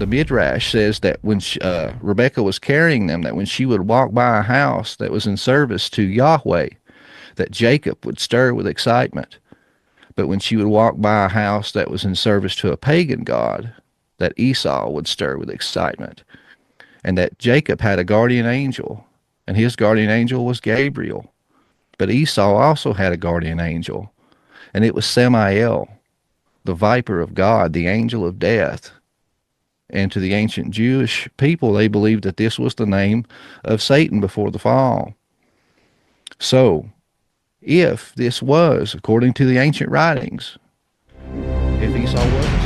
the Midrash says that when Rebecca was carrying them, that when she would walk by a house that was in service to Yahweh, that Jacob would stir with excitement. But when she would walk by a house that was in service to a pagan god, that Esau would stir with excitement. And that Jacob had a guardian angel, and his guardian angel was Gabriel. But Esau also had a guardian angel, and it was Samael, the viper of God, the angel of death. And to the ancient Jewish people, they believed that this was the name of Satan before the fall. So, if this was, according to the ancient writings, if Esau was,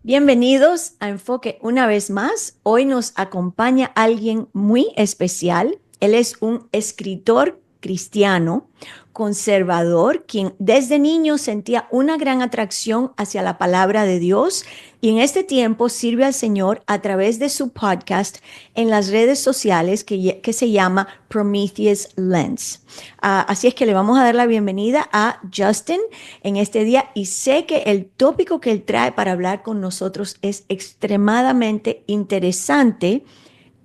Bienvenidos a Enfoque una vez más. Hoy nos acompaña alguien muy especial. Él es un escritor cristiano, conservador, quien desde niño sentía una gran atracción hacia la palabra de Dios y en este tiempo sirve al Señor a través de su podcast en las redes sociales que se llama Prometheus Lens. Así es que le vamos a dar la bienvenida a Justin en este día y sé que el tópico que él trae para hablar con nosotros es extremadamente interesante,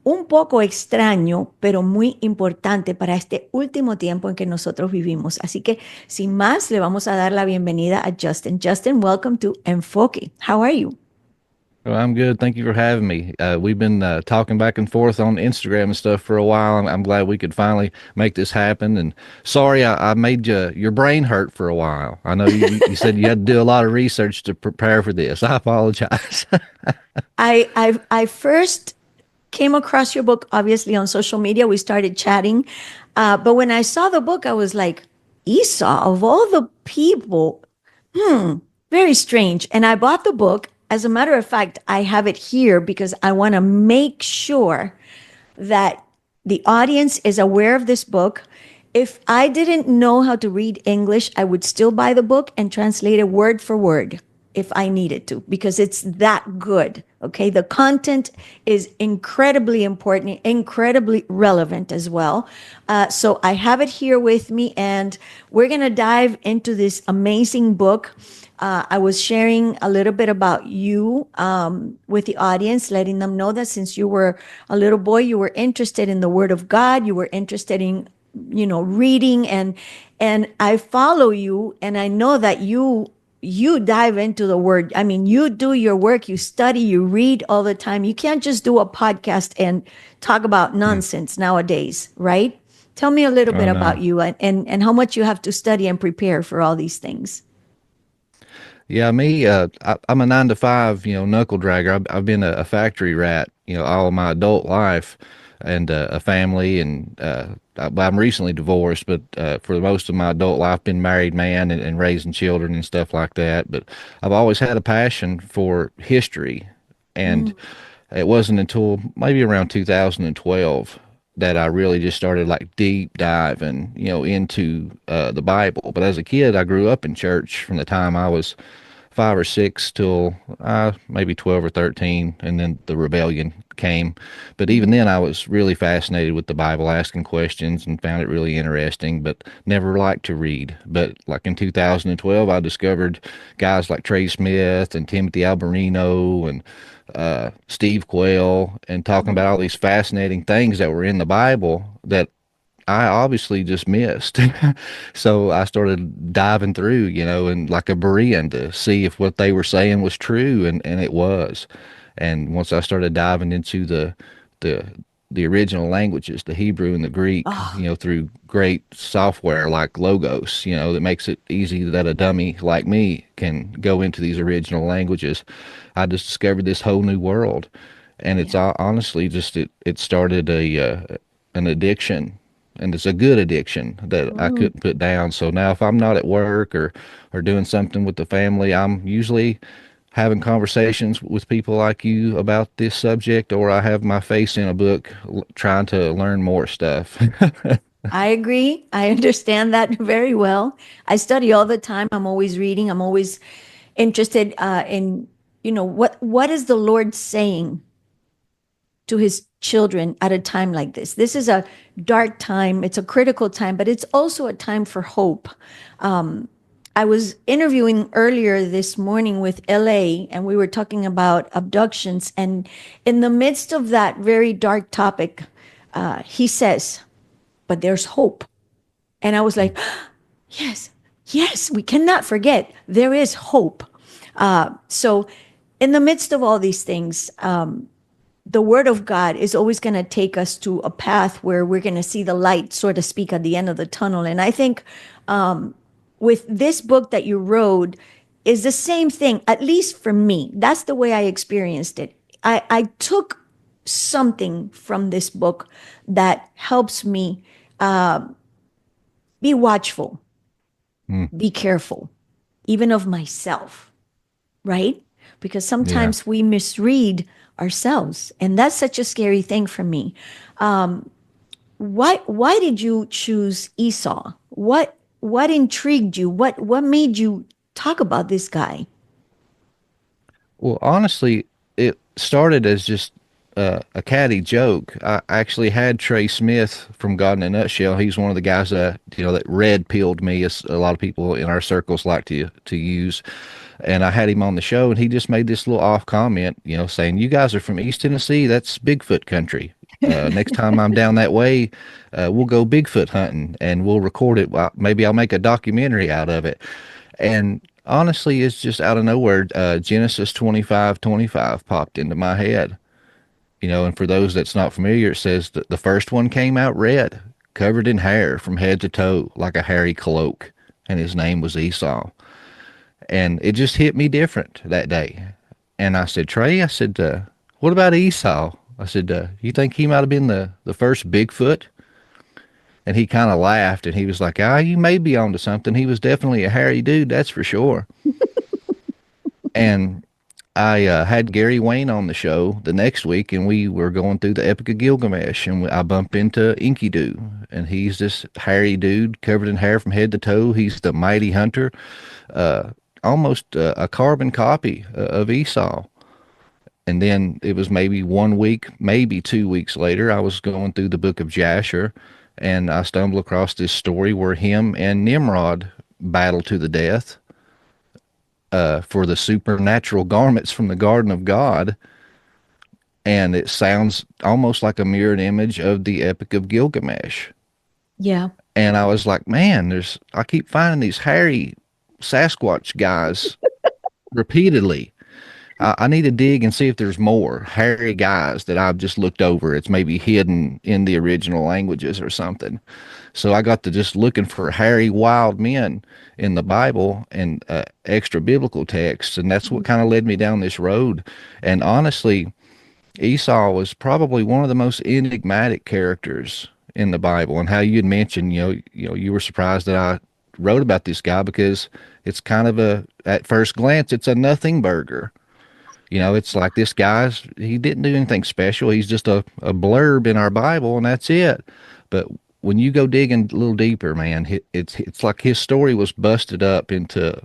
un poco extraño, pero muy importante para este último tiempo en que nosotros vivimos. Así que, sin más, le vamos a dar la bienvenida a Justin. Justin, welcome to Enfoque. How are you? well, I'm good. Thank you for having me. We've been talking back and forth on Instagram and stuff for a while. I'm glad we could finally make this happen. And sorry, I made your brain hurt for a while. I know you said you had to do a lot of research to prepare for this. I apologize. I first came across your book, obviously, on social media. We started chatting. But when I saw the book, I was like, Esau, of all the people, very strange. And I bought the book. As a matter of fact, I have it here because I want to make sure that the audience is aware of this book. If I didn't know how to read English, I would still buy the book and translate it word for word if I needed to, because it's that good. Okay, the content is incredibly important, incredibly relevant as well. So I have it here with me, and we're going to dive into this amazing book. I was sharing a little bit about you with the audience, letting them know that since you were a little boy, you were interested in the Word of God, you were interested in, reading, and I follow you, and I know that you dive into the Word. I mean, you do your work, you study, you read all the time. You can't just do a podcast and talk about nonsense nowadays, right? Tell me a little bit about you and how much you have to study and prepare for all these things. Yeah, me, I'm a 9 to 5, knuckle dragger. I've been a factory rat, all of my adult life, and a family, and I'm recently divorced, but for most of my adult life, been married man and raising children and stuff like that. But I've always had a passion for history, and it wasn't until maybe around 2012 that I really just started like deep diving, into the Bible. But as a kid, I grew up in church from the time I was 5 or 6 till maybe 12 or 13, and then the rebellion came. But even then, I was really fascinated with the Bible, asking questions, and found it really interesting, but never liked to read. But like in 2012, I discovered guys like Trey Smith and Timothy Alberino and Steve Quayle, and talking about all these fascinating things that were in the Bible that I obviously just missed. So I started diving through, and like a Berean to see if what they were saying was true, and it was. And once I started diving into the original languages, the Hebrew and the Greek, through great software like Logos, that makes it easy that a dummy like me can go into these original languages, I just discovered this whole new world. And it's honestly just, it started an addiction. And it's a good addiction that I couldn't put down. So now if I'm not at work or doing something with the family, I'm usually having conversations with people like you about this subject, or I have my face in a book trying to learn more stuff. I agree. I understand that very well. I study all the time. I'm always reading. I'm always interested in, what is the Lord saying to his children at a time like this. This is a dark time, it's a critical time, but it's also a time for hope. I was interviewing earlier this morning with LA, and we were talking about abductions. And in the midst of that very dark topic, he says, but there's hope. And I was like, yes, yes, we cannot forget there is hope. So, in the midst of all these things, the word of God is always going to take us to a path where we're going to see the light, so to speak, at the end of the tunnel. And I think with this book that you wrote is the same thing, at least for me. That's the way I experienced it. I took something from this book that helps me be watchful, Mm, be careful, even of myself, right? Because yeah. sometimes we misread ourselves, and that's such a scary thing for me. Why did you choose Esau? What intrigued you? What made you talk about this guy? Well, honestly, it started as just a catty joke. I actually had Trey Smith from God in a Nutshell. He's one of the guys that that red pilled me, as a lot of people in our circles like to use. And I had him on the show, and he just made this little off comment, saying, "You guys are from East Tennessee. That's Bigfoot country. Next time I'm down that way, we'll go Bigfoot hunting, and we'll record it. Well, maybe I'll make a documentary out of it." And honestly, it's just out of nowhere. Genesis 25:25 popped into my head. And for those that's not familiar, it says that the first one came out red, covered in hair from head to toe, like a hairy cloak, and his name was Esau. And it just hit me different that day. And I said, Trey, I said, what about Esau? I said, you think he might have been the first Bigfoot? And he kind of laughed, and he was like, ah, you may be onto something. He was definitely a hairy dude, that's for sure. And I had Gary Wayne on the show the next week, and we were going through the Epic of Gilgamesh, and I bumped into Enkidu, and he's this hairy dude covered in hair from head to toe. He's the mighty hunter, almost a carbon copy of Esau. And then it was maybe 1 week, maybe 2 weeks later, I was going through the book of Jasher, and I stumbled across this story where him and Nimrod battle to the death for the supernatural garments from the Garden of God. And it sounds almost like a mirrored image of the Epic of Gilgamesh. Yeah. And I was like, man, I keep finding these hairy Sasquatch guys repeatedly. I need to dig and see if there's more hairy guys that I've just looked over. It's maybe hidden in the original languages or something. So I got to just looking for hairy wild men in the Bible and extra biblical texts, and that's what kind of led me down this road. And honestly, Esau was probably one of the most enigmatic characters in the Bible. And how you had mentioned, you were surprised that I wrote about this guy because it's kind of at first glance, it's a nothing burger. It's like this he didn't do anything special. He's just a blurb in our Bible, and that's it. But when you go digging a little deeper, man, it's like his story was busted up into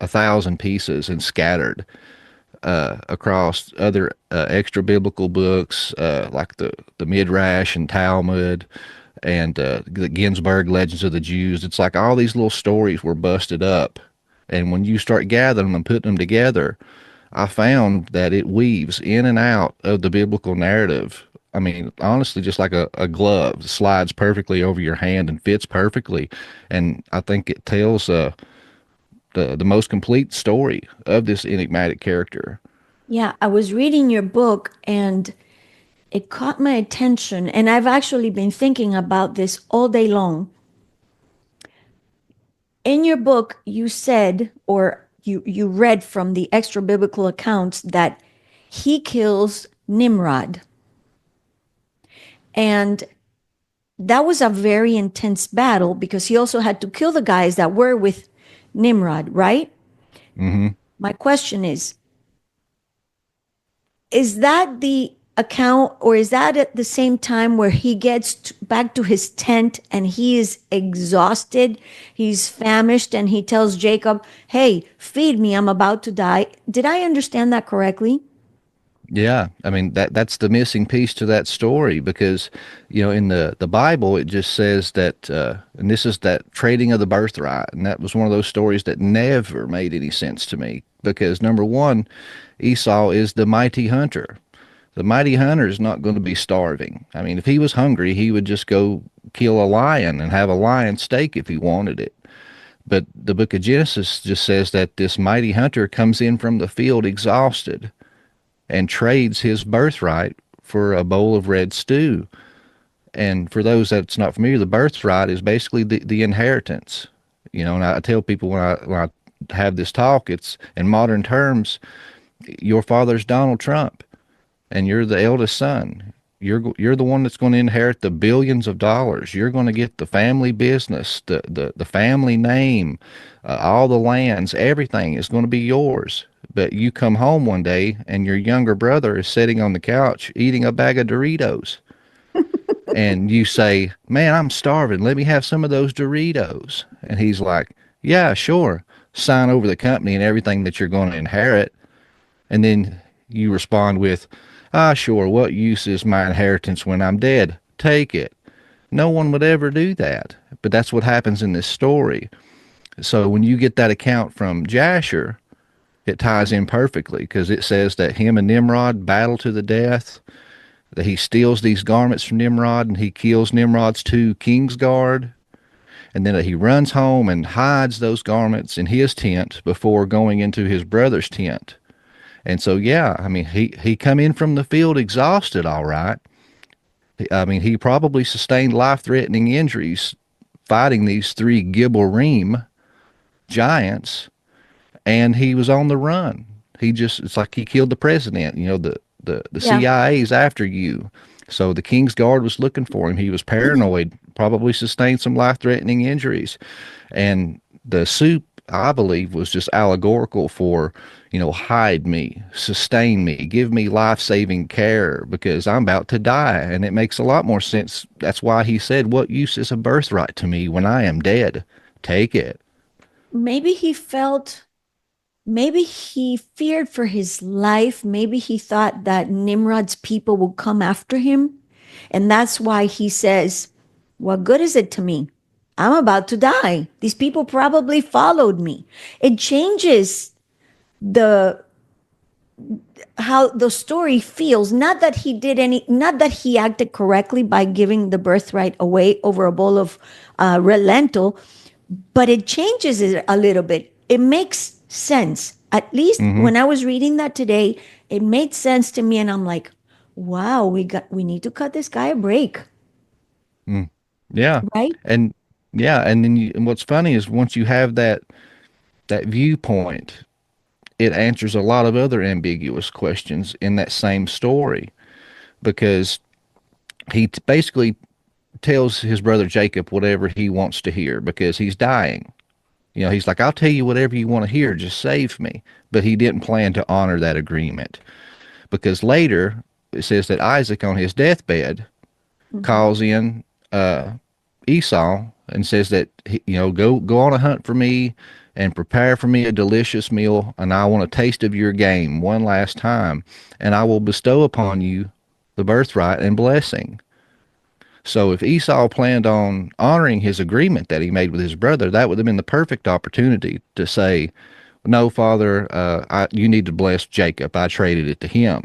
1,000 pieces and scattered across other extra biblical books like the Midrash and Talmud and the Ginsburg Legends of the Jews. It's like all these little stories were busted up, and when you start gathering them and putting them together, I found that it weaves in and out of the biblical narrative. I mean, honestly, just like a glove, it slides perfectly over your hand and fits perfectly. And I think it tells the most complete story of this enigmatic character. Yeah, I was reading your book and it caught my attention. And I've actually been thinking about this all day long. In your book, you said, or you read from the extra biblical accounts, that he kills Nimrod. And that was a very intense battle because he also had to kill the guys that were with Nimrod, right? Mm-hmm. My question is that the account, or is that at the same time where he gets back to his tent and he is exhausted, he's famished, and he tells Jacob, "Hey, feed me, I'm about to die." Did I understand that correctly? Yeah, I mean that's the missing piece to that story because, in the Bible it just says that, and this is that trading of the birthright, and that was one of those stories that never made any sense to me because number one, Esau is the mighty hunter. The mighty hunter is not going to be starving. I mean, if he was hungry, he would just go kill a lion and have a lion steak if he wanted it. But the book of Genesis just says that this mighty hunter comes in from the field exhausted and trades his birthright for a bowl of red stew. And for those that's not familiar, the birthright is basically the inheritance. And I tell people when I have this talk, it's in modern terms, your father's Donald Trump, and you're the eldest son. You're the one that's going to inherit the billions of dollars. You're going to get the family business, the family name, all the lands, everything is going to be yours. But you come home one day and your younger brother is sitting on the couch eating a bag of Doritos. And you say, "Man, I'm starving. Let me have some of those Doritos." And he's like, "Yeah, sure. Sign over the company and everything that you're going to inherit." And then you respond with, "Ah, sure. What use is my inheritance when I'm dead? Take it." No one would ever do that. But that's what happens in this story. So when you get that account from Jasher, it ties in perfectly because it says that him and Nimrod battle to the death, that he steals these garments from Nimrod and he kills Nimrod's two king's guard, and then he runs home and hides those garments in his tent before going into his brother's tent. And so, yeah, I mean, he come in from the field exhausted, all right. I mean, he probably sustained life-threatening injuries fighting these three Gibborim giants, and he was on the run. It's like he killed the president. The Yeah. CIA's after you. So the King's Guard was looking for him. He was paranoid, probably sustained some life-threatening injuries. And the soup, I believe, was just allegorical for, hide me, sustain me, give me life-saving care because I'm about to die. And it makes a lot more sense. That's why he said, "What use is a birthright to me when I am dead? Take it." Maybe he felt, maybe he feared for his life. Maybe he thought that Nimrod's people would come after him. And that's why he says, "What good is it to me? I'm about to die. These people probably followed me." It changes the how the story feels. Not that he did any, not that he acted correctly by giving the birthright away over a bowl of red lentil, but it changes it a little bit. It makes sense. At least Mm-hmm. when I was reading that today, it made sense to me, and I'm like, "Wow, we need to cut this guy a break." Mm. Yeah. Right? And yeah, and then and what's funny is once you have that viewpoint, it answers a lot of other ambiguous questions in that same story because basically tells his brother Jacob whatever he wants to hear because he's dying. He's like, "I'll tell you whatever you want to hear, just save me." But he didn't plan to honor that agreement because later it says that Isaac on his deathbed Mhm. calls in Esau and says that go on a hunt for me and prepare for me a delicious meal, and I want a taste of your game one last time, and I will bestow upon you the birthright and blessing. So if Esau planned on honoring his agreement that he made with his brother, that would have been the perfect opportunity to say, "No, Father, you need to bless Jacob. I traded it to him."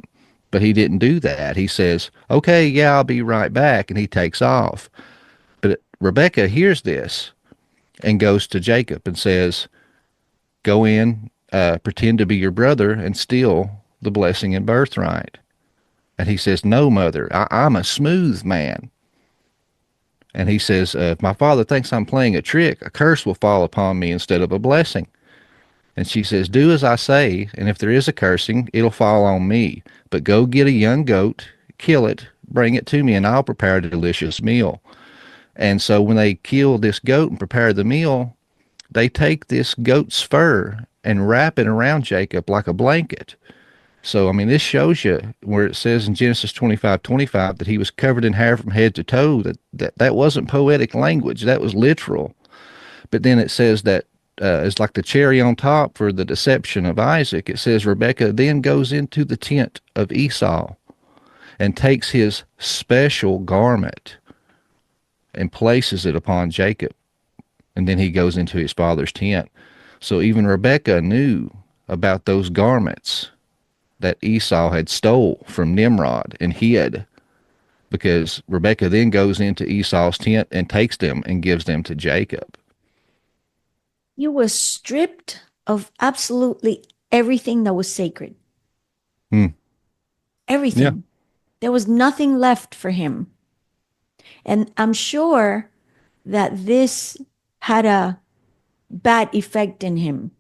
But he didn't do that. He says, "Okay, yeah, I'll be right back," and he takes off. But Rebecca hears this and goes to Jacob and says, "Go in, pretend to be your brother, and steal the blessing and birthright." And he says, "No, mother, I'm a smooth man." And he says, "If my father thinks I'm playing a trick, a curse will fall upon me instead of a blessing." And she says, "Do as I say, and if there is a cursing, it'll fall on me. But go get a young goat, kill it, bring it to me, and I'll prepare a delicious meal." And so when they kill this goat and prepare the meal, they take this goat's fur and wrap it around Jacob like a blanket. So, I mean, this shows you where it says in Genesis 25:25 that he was covered in hair from head to toe, that wasn't poetic language. That was literal. But then it says that it's like the cherry on top for the deception of Isaac. It says Rebekah then goes into the tent of Esau and takes his special garment and places it upon Jacob. And then he goes into his father's tent. So even Rebekah knew about those garments that Esau had stole from Nimrod and hid, because Rebekah then goes into Esau's tent and takes them and gives them to Jacob. He was stripped of absolutely everything that was sacred. Hmm. Yeah. Everything. There was nothing left for him. And I'm sure that this had a bad effect in him.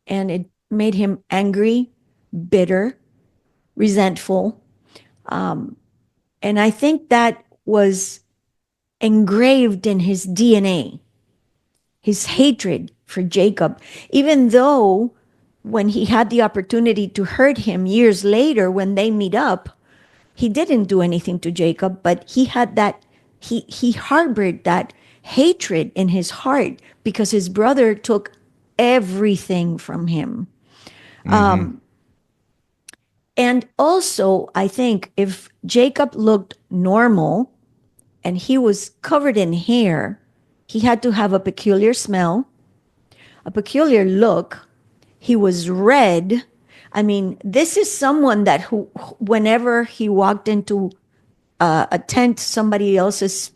And it made him angry, bitter, resentful. And I think that was engraved in his DNA, his hatred for Jacob, even though when he had the opportunity to hurt him years later when they meet up, he didn't do anything to Jacob, but he had that, he harbored that hatred in his heart because his brother took everything from him. Mm-hmm. And also, I think if Jacob looked normal and he was covered in hair, he had to have a peculiar smell, a peculiar look. He was red. I mean, this is someone that who, whenever he walked into a tent, somebody else's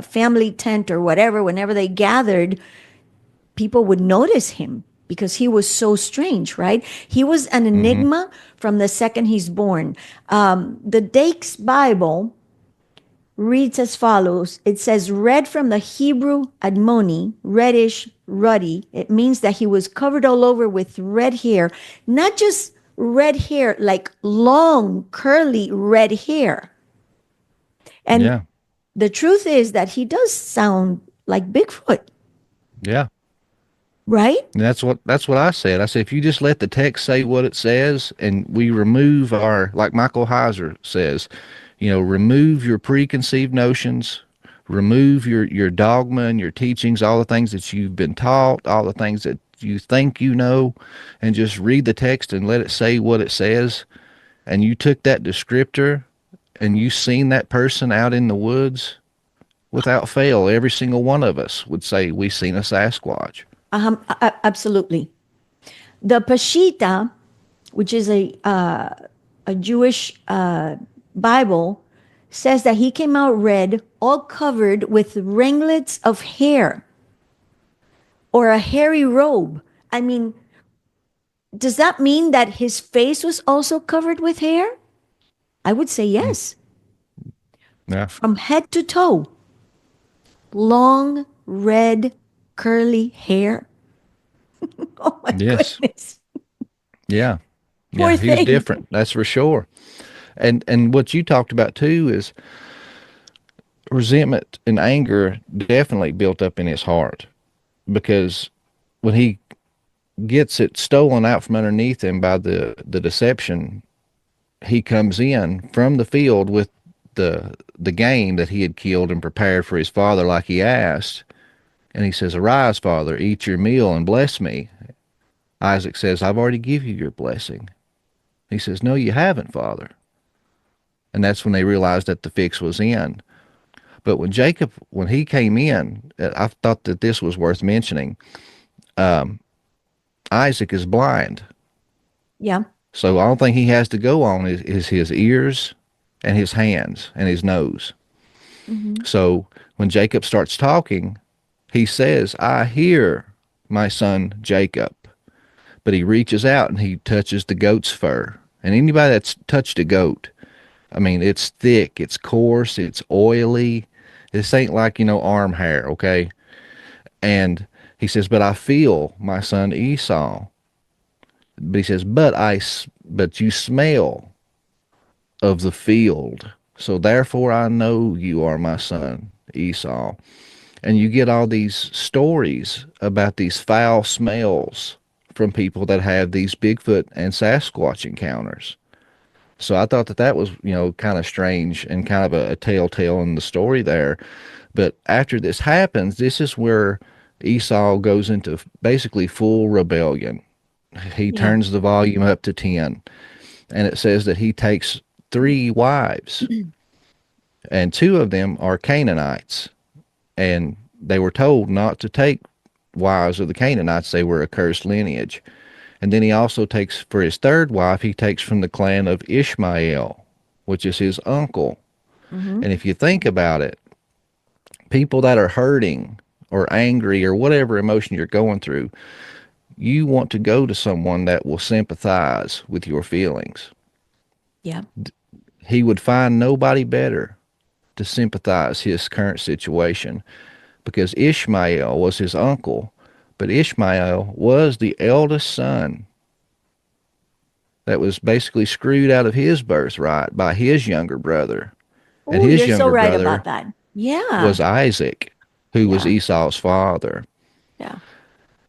family tent or whatever, whenever they gathered, people would notice him because he was so strange, right? He was an Mm-hmm. enigma from the second he's born. The Dake's Bible reads as follows. It says, red from the Hebrew admoni, reddish, ruddy. It means that he was covered all over with red hair, not just red hair, like long, curly red hair. And Yeah. the truth is that he does sound like Bigfoot, Yeah. right? And that's what I said. I said, if you just let the text say what it says, and we remove our, like Michael Heiser says, remove your preconceived notions, remove your dogma and your teachings, all the things that you've been taught, all the things that you think you know, and just read the text and let it say what it says. And you took that descriptor and you seen that person out in the woods, without fail, every single one of us would say we seen a Sasquatch. Absolutely. The Peshitta, which is a Jewish Bible, says that he came out red, all covered with ringlets of hair or a hairy robe. I mean, does that mean that his face was also covered with hair? I would say Mm. yes. Yeah. From head to toe, long, red, curly hair. Oh my Yes. goodness. Yeah. Poor Yeah. He was thing. different. That's for sure. And what you talked about too is resentment and anger definitely built up in his heart, because when he gets it stolen out from underneath him by the deception, he comes in from the field with the game that he had killed and prepared for his father like he asked, and he says, "Arise, father, eat your meal and bless me." Isaac says, "I've already given you your blessing." He says, "No, you haven't, father." And that's when they realized that the fix was in. But when Jacob, when he came in, I thought that this was worth mentioning. Isaac is blind. Yeah. So all thing he has to go on is his ears and his hands and his nose. Mm-hmm. So when Jacob starts talking, he says, "I hear my son Jacob." But he reaches out and he touches the goat's fur. And anybody that's touched a goat, I mean, it's thick, it's coarse, it's oily. This ain't like, arm hair, okay? And he says, "But I feel my son Esau." But he says, but you smell of the field. So therefore I know you are my son Esau. And you get all these stories about these foul smells from people that have these Bigfoot and Sasquatch encounters. So I thought that that was, kind of strange and kind of a telltale in the story there. But after this happens, this is where Esau goes into basically full rebellion. He Yeah. turns the volume up to 10, and it says that he takes 3 wives, and 2 of them are Canaanites. And they were told not to take wives of the Canaanites, they were a cursed lineage. And then he also takes, for his third wife, he takes from the clan of Ishmael, which is his uncle. Mm-hmm. And if you think about it, people that are hurting or angry or whatever emotion you're going through, you want to go to someone that will sympathize with your feelings. Yeah. He would find nobody better to sympathize his current situation, because Ishmael was his uncle, but Ishmael was the eldest son that was basically screwed out of his birthright by his younger brother. And Oh, his you're so younger right brother about that. Yeah. was Isaac, who was Yeah. Esau's father. Yeah.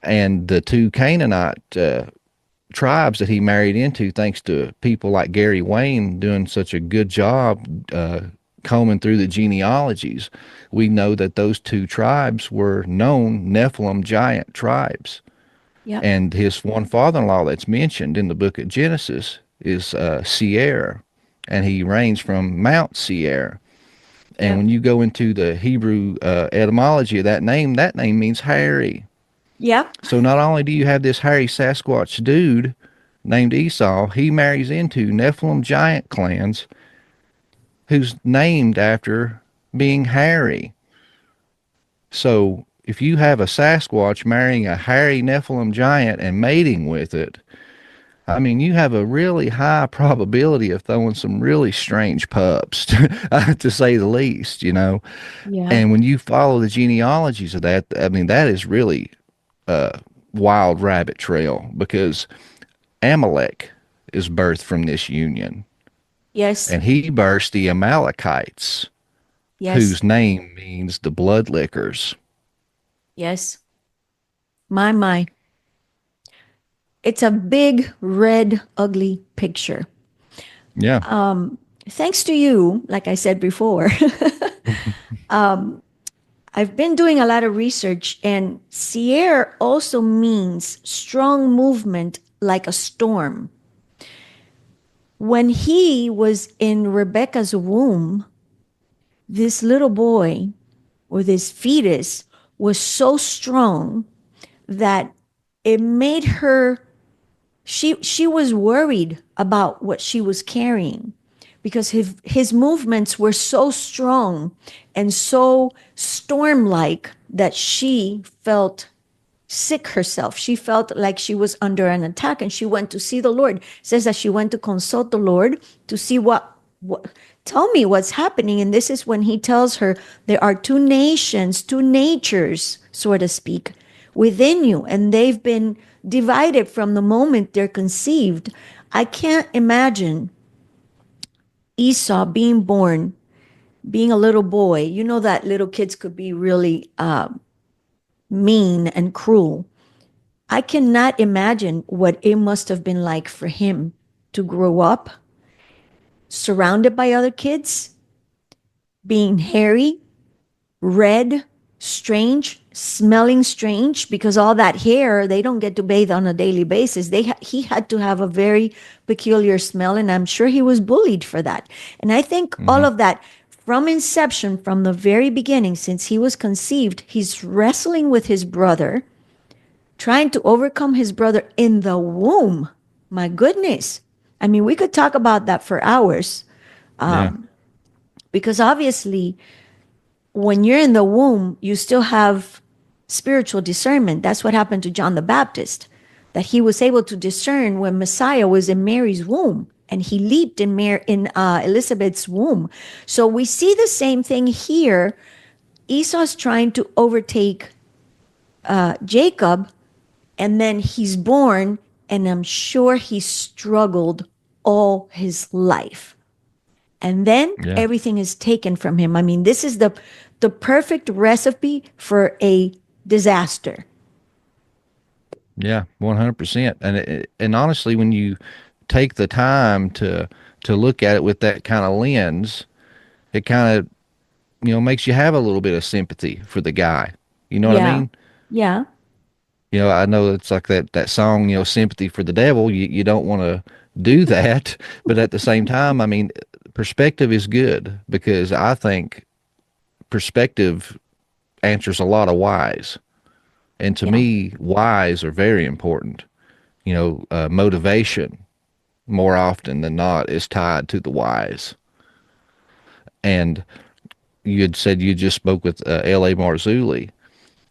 And the 2 Canaanite tribes that he married into, thanks to people like Gary Wayne doing such a good job combing through the genealogies, we know that those 2 tribes were known Nephilim giant tribes. Yep. And his one father-in-law that's mentioned in the book of Genesis is Seir, and he reigns from Mount Seir. And Yep. when you go into the Hebrew etymology of that name means hairy. Yep. So not only do you have this hairy Sasquatch dude named Esau, he marries into Nephilim giant clans who's named after being hairy. So if you have a Sasquatch marrying a hairy Nephilim giant and mating with it, I mean, you have a really high probability of throwing some really strange pups, to say the least. Yeah. And when you follow the genealogies of that, I mean, that is really a wild rabbit trail, because Amalek is birthed from this union, Yes. and he births the Amalekites, Yes. whose name means the blood lickers. Yes. My. It's a big, red, ugly picture. Yeah. Thanks to you, like I said before, I've been doing a lot of research, and Sierra also means strong movement like a storm. When he was in Rebecca's womb, this little boy or this fetus was so strong that it made her, she was worried about what she was carrying, because his movements were so strong and so storm like that she felt sick herself. She felt like she was under an attack, and she went to see the Lord. It says that she went to consult the Lord to see what tell me what's happening. And this is when he tells her there are 2 nations, 2 natures, so to speak, within you, and they've been divided from the moment they're conceived. I can't imagine Esau being born, being a little boy. You know that little kids could be really mean and cruel. I cannot imagine what it must have been like for him to grow up surrounded by other kids, being hairy, red, strange, smelling strange, because all that hair, they don't get to bathe on a daily basis. He had to have a very peculiar smell, and I'm sure he was bullied for that. And I think all of that, from inception, from the very beginning, since he was conceived, he's wrestling with his brother, trying to overcome his brother in the womb. My goodness. I mean, we could talk about that for hours, Yeah. because obviously, when you're in the womb, you still have spiritual discernment. That's what happened to John the Baptist, that he was able to discern when Messiah was in Mary's womb, and he leaped in Elizabeth's womb. So we see the same thing here. Esau's trying to overtake Jacob, and then he's born, and I'm sure he struggled all his life. And then Yeah. everything is taken from him. I mean, this is the perfect recipe for a disaster. Yeah, 100%. And honestly, when you take the time to look at it with that kind of lens, it kind of, makes you have a little bit of sympathy for the guy. You know what I Yeah. mean? Yeah. I know it's like that song, sympathy for the devil. You don't want to do that, but at the same time, I mean, perspective is good because I think perspective answers a lot of whys. And to Yeah. me, whys are very important. Motivation more often than not is tied to the whys. And you had said you just spoke with L.A. Marzulli,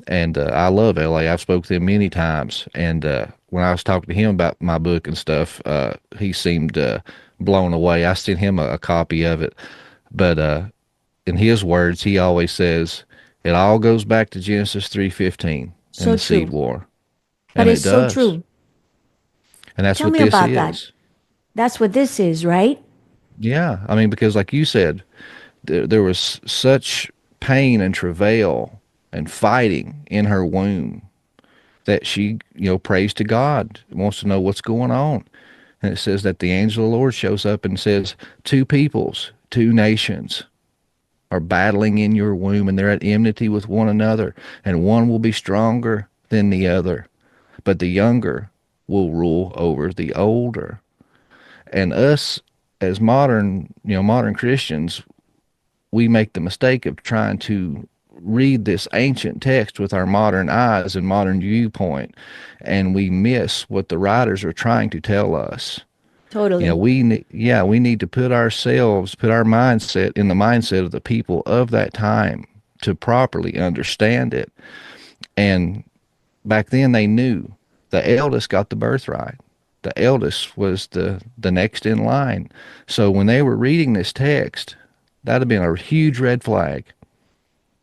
and I love L.A. I've spoke to him many times, and when I was talking to him about my book and stuff, he seemed blown away. I sent him a copy of it, but in his words, he always says it all goes back to Genesis 3:15 and So the seed true. war, But and it it's so does, true. and that's Tell what me this about that. is. That's what this is, right? Yeah, I mean, because like you said, there was such pain and travail and fighting in her womb that she, prays to God, wants to know what's going on. And it says that the angel of the Lord shows up and says, two peoples, two nations are battling in your womb and they're at enmity with one another, and one will be stronger than the other, but the younger will rule over the older. And us as modern Christians, we make the mistake of trying to read this ancient text with our modern eyes and modern viewpoint, and we miss what the writers are trying to tell us. Totally. We need to put our mindset in the mindset of the people of that time to properly understand it. And back then they knew the eldest got the birthright. The eldest was the next in line. So when they were reading this text, that'd have been a huge red flag.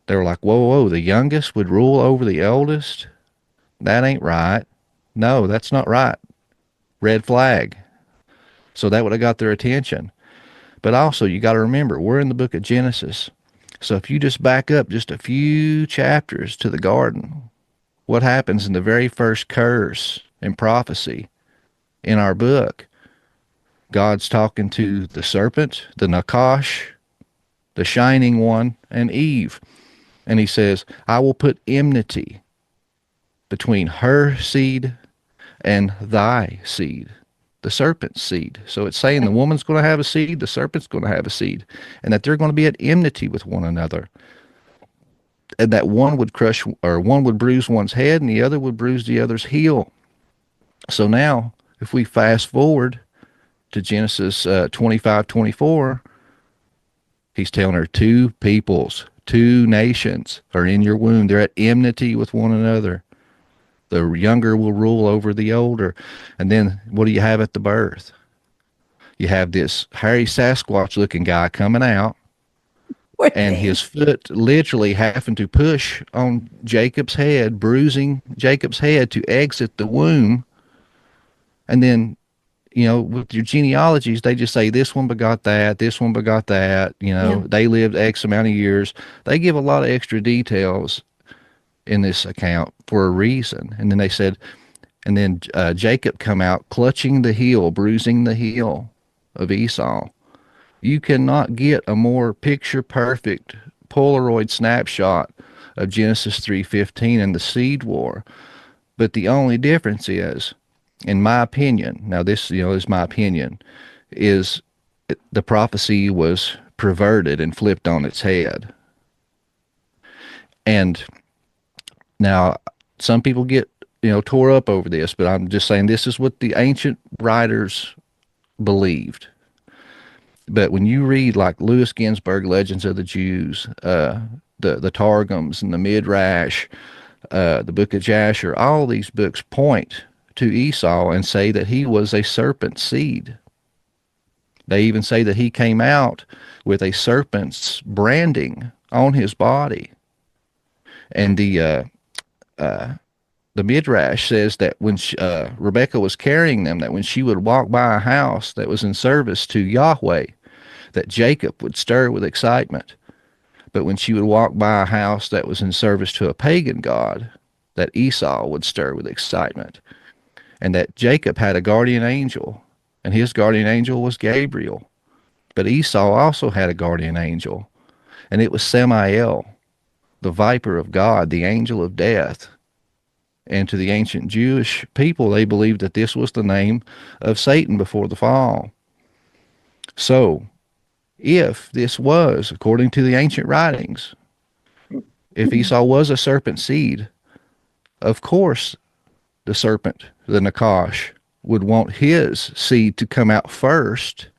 They were like, whoa, whoa, the youngest would rule over the eldest? That ain't right. No, that's not right. Red flag. So that would have got their attention. But also, you got to remember, we're in the book of Genesis. So if you just back up just a few chapters to the garden, what happens in the very first curse and prophecy in our book? God's talking to the serpent, the Nakash, the shining one, and Eve. And he says, I will put enmity between her seed and thy seed, the serpent's seed. So it's saying the woman's going to have a seed, the serpent's going to have a seed, and that they're going to be at enmity with one another. And that one would crush, or one would bruise one's head and the other would bruise the other's heel. So now, if we fast forward to Genesis 25:24, he's telling her two peoples, two nations are in your womb. They're at enmity with one another. The younger will rule over the older. And then what do you have at the birth? You have this hairy Sasquatch looking guy coming out, Poor and thing. his foot literally having to push on Jacob's head, bruising Jacob's head to exit the womb. And then, with your genealogies, they just say this one begot that, this one begot that, Yeah. they lived X amount of years. They give a lot of extra details in this account for a reason. And then they said, and then Jacob come out clutching the heel, bruising the heel of Esau. You cannot get a more picture perfect Polaroid snapshot of Genesis 3:15 and the seed war. But the only difference is, in my opinion, now this is my opinion, is the prophecy was perverted and flipped on its head. And now some people get tore up over this, but I'm just saying this is what the ancient writers believed. But when you read like Lewis Ginsburg, Legends of the Jews, the Targums and the Midrash, the Book of Jasher, all these books point to Esau and say that he was a serpent seed. They even say that he came out with a serpent's branding on his body. And the Midrash says that when Rebecca was carrying them, that when she would walk by a house that was in service to Yahweh, that Jacob would stir with excitement. But when she would walk by a house that was in service to a pagan god, that Esau would stir with excitement, and that Jacob had a guardian angel, and his guardian angel was Gabriel. But Esau also had a guardian angel, and it was Samael, the viper of God, the angel of death. And to the ancient Jewish people, they believed that this was the name of Satan before the fall. So, if this was, according to the ancient writings, if Esau was a serpent seed, of course the serpent, the Nakash, would want his seed to come out first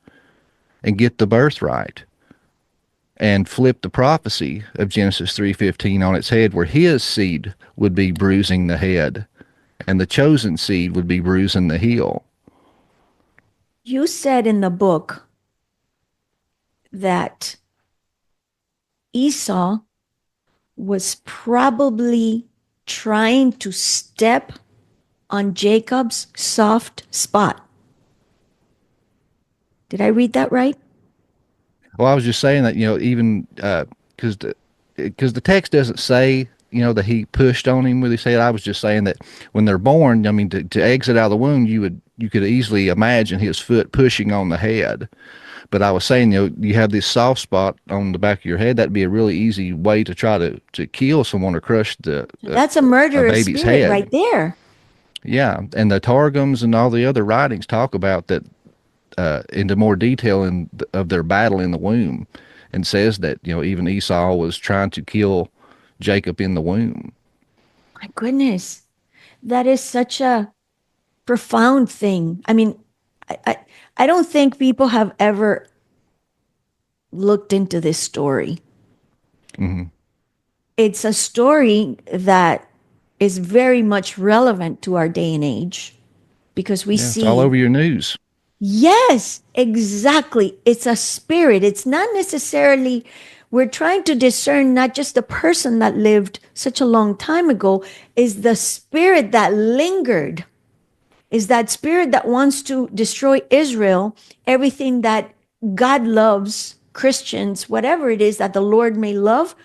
and get the birthright and flip the prophecy of Genesis 3:15 on its head, where his seed would be bruising the head and the chosen seed would be bruising the heel. You said in the book that Esau was probably trying to step on Jacob's soft spot. Did I read that right? Well, I was just saying that, even because the text doesn't say, that he pushed on him with his head. I was just saying that when they're born, I mean, to exit out of the womb, you could easily imagine his foot pushing on the head. But I was saying, you have this soft spot on the back of your head. That'd be a really easy way to try to kill someone or crush That's a a murderous baby's spirit head. right there. Yeah, and the Targums and all the other writings talk about that into more detail of their battle in the womb, and says that even Esau was trying to kill Jacob in the womb. My goodness, that is such a profound thing. I mean, I, I don't think people have ever looked into this story. Hmm. It's a story that is very much relevant to our day and age because we Yeah, it's all see, over your news. yes, exactly. It's a spirit. It's not necessarily, we're trying to discern not just the person that lived such a long time ago, is the spirit that lingered, is that spirit that wants to destroy Israel, everything that God loves, Christians, whatever it is that the Lord may love,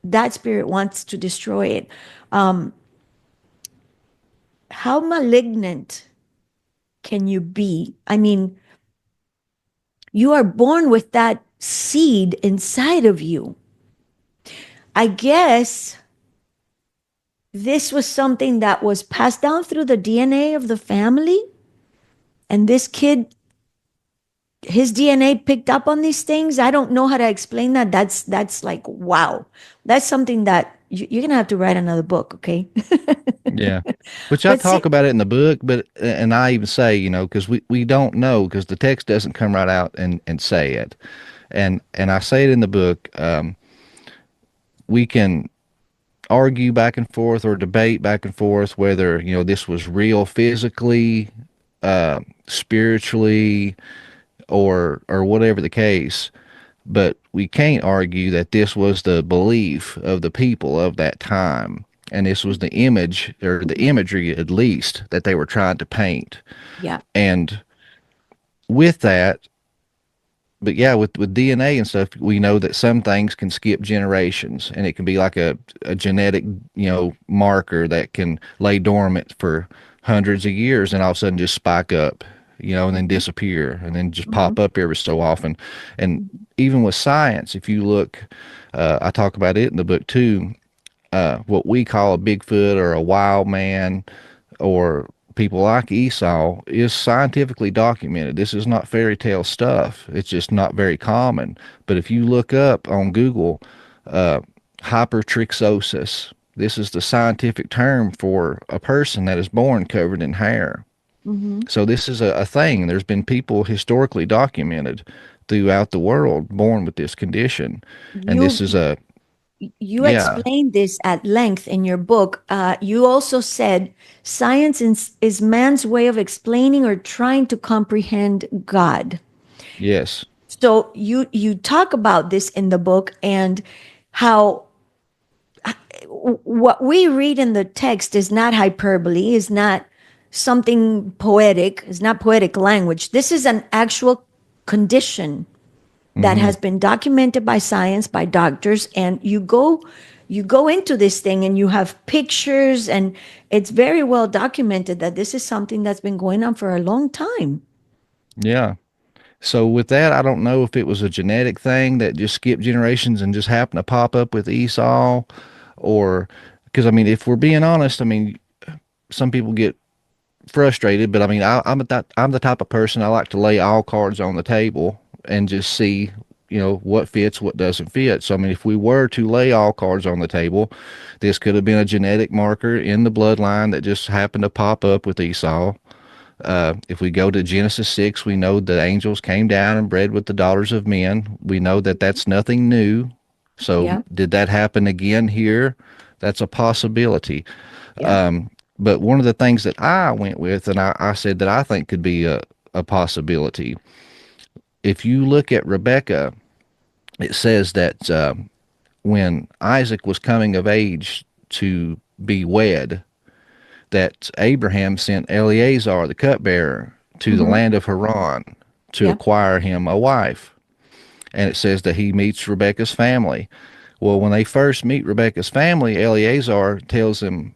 that spirit wants to destroy it. How malignant can you be? I mean, you are born with that seed inside of you. I guess this was something that was passed down through the DNA of the family. And this kid, his DNA picked up on these things. I don't know how to explain that. That's like, wow. That's something that you're going to have to write another book, okay? Yeah, which I But talk see, about it in the book, but and I even say, because we don't know, because the text doesn't come right out and say it, and I say it in the book. We can argue back and forth or debate back and forth whether this was real physically, spiritually, or whatever the case, but we can't argue that this was the belief of the people of that time, and this was the image or the imagery at least that they were trying to paint. yeah. And with that, but yeah, with DNA and stuff, we know that some things can skip generations, and it can be like a genetic, marker that can lay dormant for hundreds of years and all of a sudden just spike up, and then disappear and then just Mhm. pop up every so often. And even with science, if you look, I talk about it in the book too, what we call a Bigfoot or a wild man or people like Esau is scientifically documented. This is not fairy tale stuff. It's just not very common. But if you look up on Google, uh, hypertrichosis, this is the scientific term for a person that is born covered in hair. Mhm. So this is a thing. There's been people historically documented throughout the world born with this condition. And this You is a, you yeah, explained this at length in your book. You also said science is man's way of explaining or trying to comprehend God. yes. So you talk about this in the book and how what we read in the text is not hyperbole, is not something poetic, is not poetic language. This is an actual condition that Hmm. has been documented by science, by doctors, and you go you go into this thing and you have pictures, and it's very well documented that this is something that's been going on for a long time. Yeah. So with that, I don't know if it was a genetic thing that just skipped generations and just happened to pop up with Esau, or because I mean, if we're being honest, I mean, some people get frustrated, but I mean, I'm the type of person I like to lay all cards on the table and just see, what fits, what doesn't fit. So I mean, if we were to lay all cards on the table, this could have been a genetic marker in the bloodline that just happened to pop up with Esau. If we go to Genesis 6, we know the angels came down and bred with the daughters of men. We know that that's nothing new. So Yeah. did that happen again here? That's a possibility. Yeah. But one of the things that I went with, and I said that I think could be a possibility, if you look at Rebecca, it says that when Isaac was coming of age to be wed, that Abraham sent Eleazar, the cupbearer, to the Mm-hmm. land of Haran to Yeah. acquire him a wife. And it says that he meets Rebecca's family. Well, when they first meet Rebecca's family, Eleazar tells him,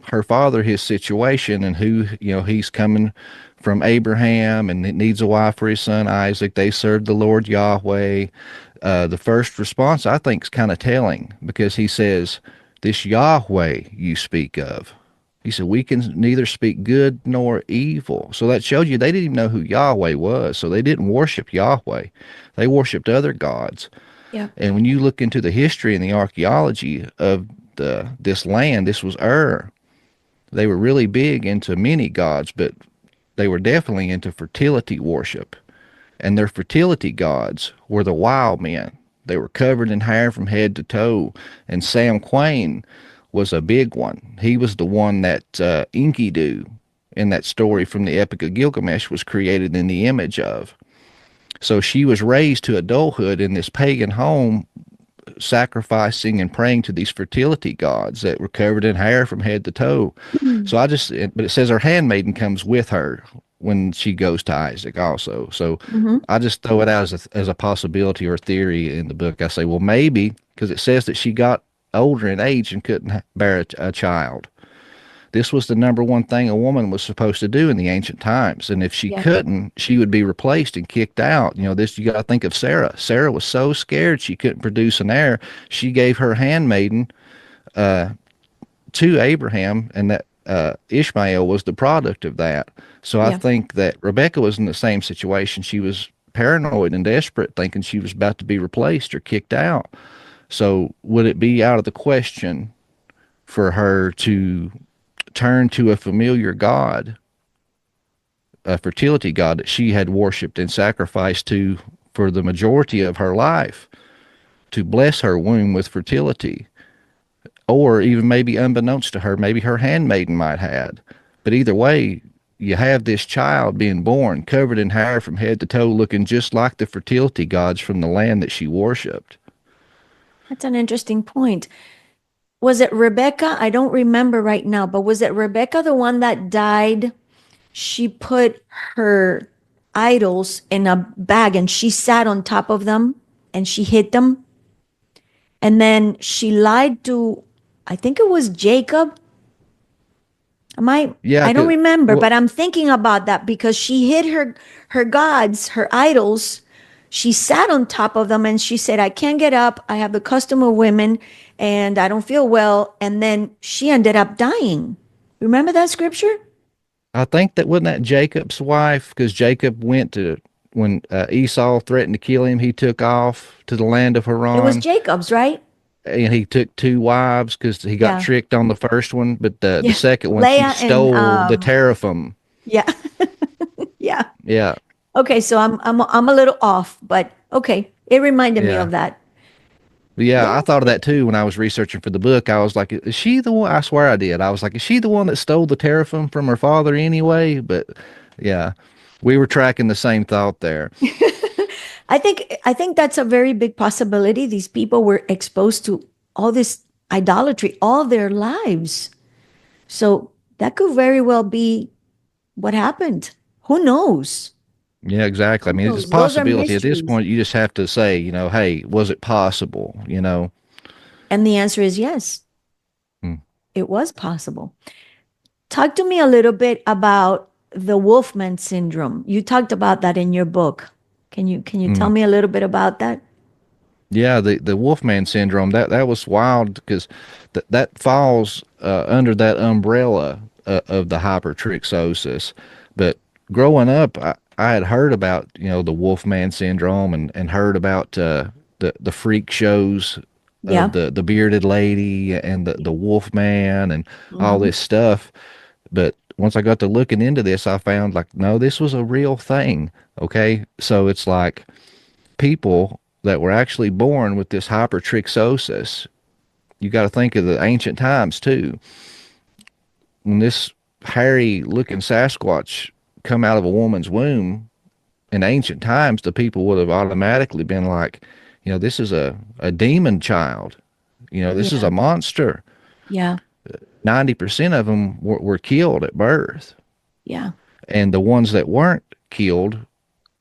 her father, his situation, and who, he's coming from Abraham and needs a wife for his son Isaac. They serve the Lord Yahweh. The first response, I think, is kind of telling, because he says, "This Yahweh you speak of." He said, "We can neither speak good nor evil." So that showed you they didn't even know who Yahweh was. So they didn't worship Yahweh. They worshiped other gods. Yeah. And when you look into the history and the archaeology of this land, this was Ur. They were really big into many gods, but they were definitely into fertility worship. And their fertility gods were the wild men. They were covered in hair from head to toe. And Sam Quain was a big one. He was the one that Enkidu in that story from the Epic of Gilgamesh was created in the image of. So she was raised to adulthood in this pagan home, sacrificing and praying to these fertility gods that were covered in hair from head to toe. So but it says her handmaiden comes with her when she goes to Isaac also. So Mm-hmm. I just throw it out as a possibility or theory in the book. I say, well, maybe, because it says that she got older in age and couldn't bear a child. This was the number one thing a woman was supposed to do in the ancient times. And if she Yeah. couldn't, she would be replaced and kicked out. This, you got to think of Sarah. Sarah was so scared she couldn't produce an heir. She gave her handmaiden to Abraham, and that Ishmael was the product of that. So I Yeah. think that Rebecca was in the same situation. She was paranoid and desperate, thinking she was about to be replaced or kicked out. So would it be out of the question for her to turn to a familiar god, a fertility god that she had worshipped and sacrificed to for the majority of her life, to bless her womb with fertility? Or even maybe unbeknownst to her, maybe her handmaiden might had. But either way, you have this child being born, covered in hair from head to toe, looking just like the fertility gods from the land that she worshipped. That's an interesting point. Was it Rebecca? I don't remember right now, but was it Rebecca, the one that died? She put her idols in a bag and she sat on top of them and she hid them. And then she lied to, I think it was Jacob. Am I? Yeah, I don't remember, well, but I'm thinking about that because she hid her gods, her idols. She sat on top of them and she said, "I can't get up. I have the custom of women and I don't feel well." And then she ended up dying. Remember that scripture? I think that wasn't that Jacob's wife, because Jacob went to, when Esau threatened to kill him, he took off to the land of It was Haran, Jacob's, right? and he took two wives because he got Yeah. tricked on the first one. But the Yeah. second one, she Leah and stole the teraphim. yeah. Yeah. Yeah, Okay, so I'm a little off, but okay. It reminded me yeah. of that. But yeah, Yeah. I thought of that too when I was researching for the book. I was like, is she the one? I swear I did. I was like, is she the one that stole the teraphim from her father anyway? But yeah, we were tracking the same thought there. I think that's a very big possibility. These people were exposed to all this idolatry all their lives. So that could very well be what happened. Who knows? Yeah, exactly. I Who mean, it's a knows? Those are possibility. At this mysteries. point, you just have to say, hey, was it possible? And the answer is yes, Mm, it was possible. Talk to me a little bit about the Wolfman syndrome. You talked about that in your book. Can you tell mm. me a little bit about that? Yeah, the Wolfman syndrome, that was wild because that falls under that umbrella of the hypertrichosis. But growing up, I had heard about the Wolfman syndrome and heard about the freak shows of Yeah. the bearded lady and the Wolfman and all Hmm. this stuff. But once I got to looking into this, I found like no, this was a real thing. Okay, so it's like people that were actually born with this hypertrichosis. You got to think of the ancient times too. When this hairy looking Sasquatch come out of a woman's womb in ancient times, the people would have automatically been like, this is a demon child. This is Yeah. a monster. Yeah. 90% of them were killed at birth. Yeah. And the ones that weren't killed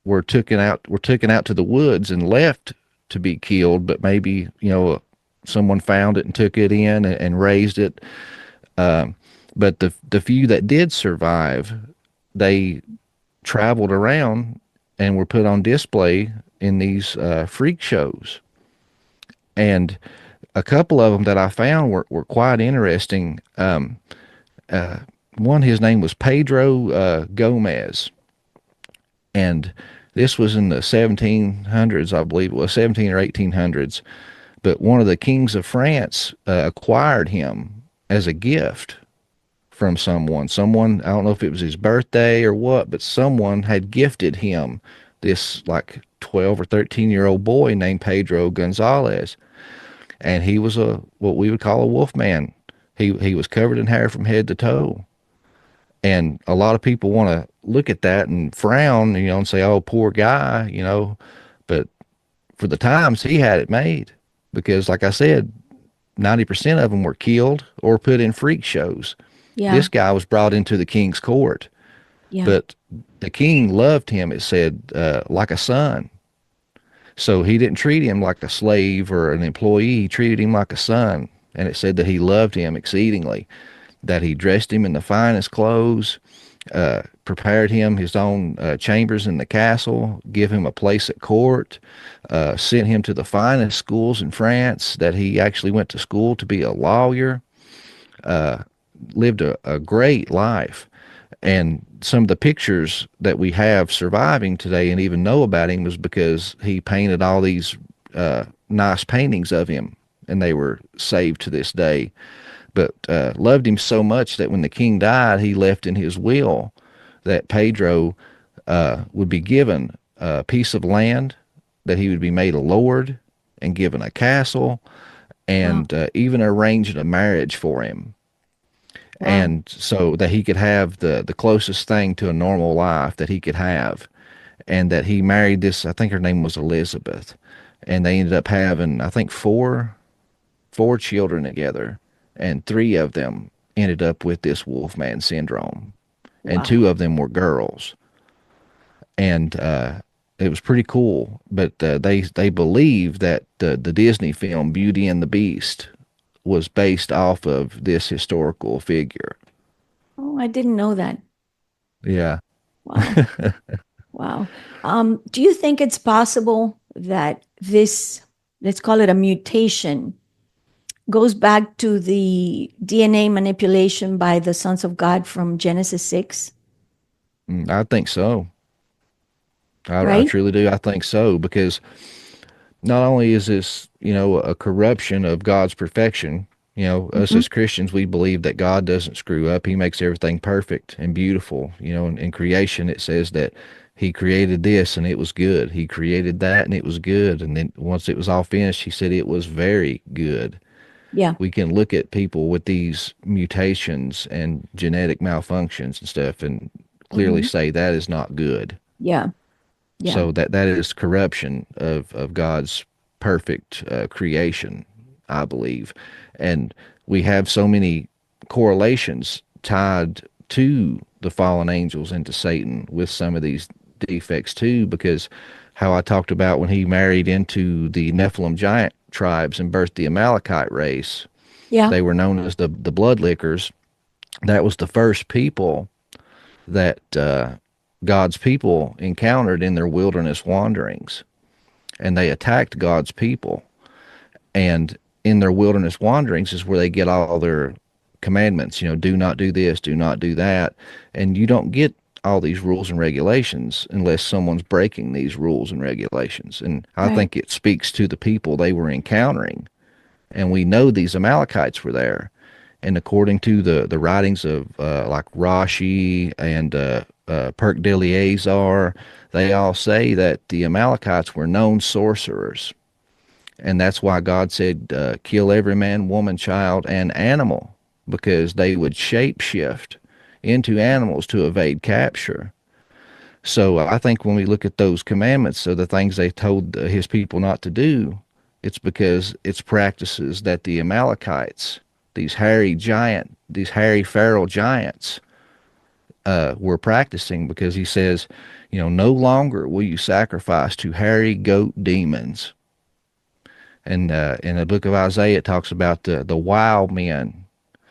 were taken out to the woods and left to be killed, but maybe someone found it and took it in and raised it. But the few that did survive, they traveled around and were put on display in these freak shows. And a couple of them that I found were quite interesting. One, his name was Pedro Gomez, and this was in the 1700s, I believe it was 17 or 1800s. But one of the kings of France acquired him as a gift from someone. Someone, I don't know if it was his birthday or what, but someone had gifted him this like 12 or 13-year-old boy named Pedro Gonzalez. And he was a what we would call a wolf man. He was covered in hair from head to toe. And a lot of people want to look at that and frown, and say, "Oh, poor guy." But for the times, he had it made because, like I said, 90% of them were killed or put in freak shows. Yeah. This guy was brought into the king's court, Yeah. but the king loved him, it said, like a son. So he didn't treat him like a slave or an employee. He treated him like a son. And it said that he loved him exceedingly, that he dressed him in the finest clothes, prepared him his own chambers in the castle, give him a place at court, sent him to the finest schools in France, that he actually went to school to be a lawyer, lived a great life. And some of the pictures that we have surviving today and even know about him was because he painted all these nice paintings of him, and they were saved to this day. But loved him so much that when the king died, he left in his will that Pedro would be given a piece of land, that he would be made a lord and given a castle, Wow. and even arranged a marriage for him. Wow. And so that he could have the closest thing to a normal life that he could have. And that he married this, I think her name was Elizabeth. And they ended up having, I think, four children together. And three of them ended up with this Wolfman syndrome. And Wow. two of them were girls. And it was pretty cool. But they believe that the Disney film Beauty and the Beast was based off of this historical figure. Oh, I didn't know that. Yeah. Wow. Wow. Do you think it's possible that this, let's call it a mutation, goes back to the DNA manipulation by the sons of God from Genesis 6, I think so. I right? truly do. I think so because not only is this, a corruption of God's perfection, us Hmm. as Christians, we believe that God doesn't screw up. He makes everything perfect and beautiful. In creation, it says that he created this and it was good. He created that and it was good. And then once it was all finished, he said it was very good. Yeah. We can look at people with these mutations and genetic malfunctions and stuff and clearly Hmm. say that is not good. Yeah. Yeah. So that is corruption of God's perfect creation, I believe. And we have so many correlations tied to the fallen angels and to Satan with some of these defects too, because how I talked about when he married into the Nephilim giant tribes and birthed the Amalekite race. Yeah. They were known as the blood lickers. That was the first people that God's people encountered in their wilderness wanderings, and they attacked God's people. And in their wilderness wanderings is where they get all their commandments. Do not do this, do not do that. And you don't get all these rules and regulations unless someone's breaking these rules and regulations. And I Right. think it speaks to the people they were encountering. And we know these Amalekites were there. And according to the writings of like Rashi and Perk de Eleazar, they all say that the Amalekites were known sorcerers. And that's why God said, kill every man, woman, child, and animal, because they would shapeshift into animals to evade capture. So I think when we look at those commandments, so the things they told his people not to do, it's because it's practices that the Amalekites, these hairy feral giants, were practicing, because he says, no longer will you sacrifice to hairy goat demons. And in the book of Isaiah, it talks about the wild men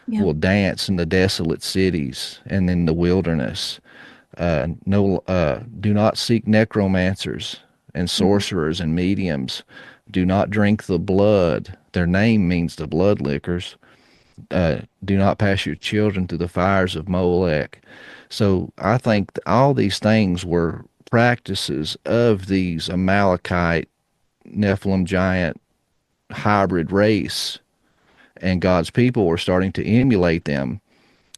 Yeah. will dance in the desolate cities and in the wilderness. No, do not seek necromancers and Mhm. sorcerers and mediums. Do not drink the blood. Their name means the blood lickers. Do not pass your children through the fires of Molech. So I think all these things were practices of these Amalekite Nephilim giant hybrid race, and God's people were starting to emulate them,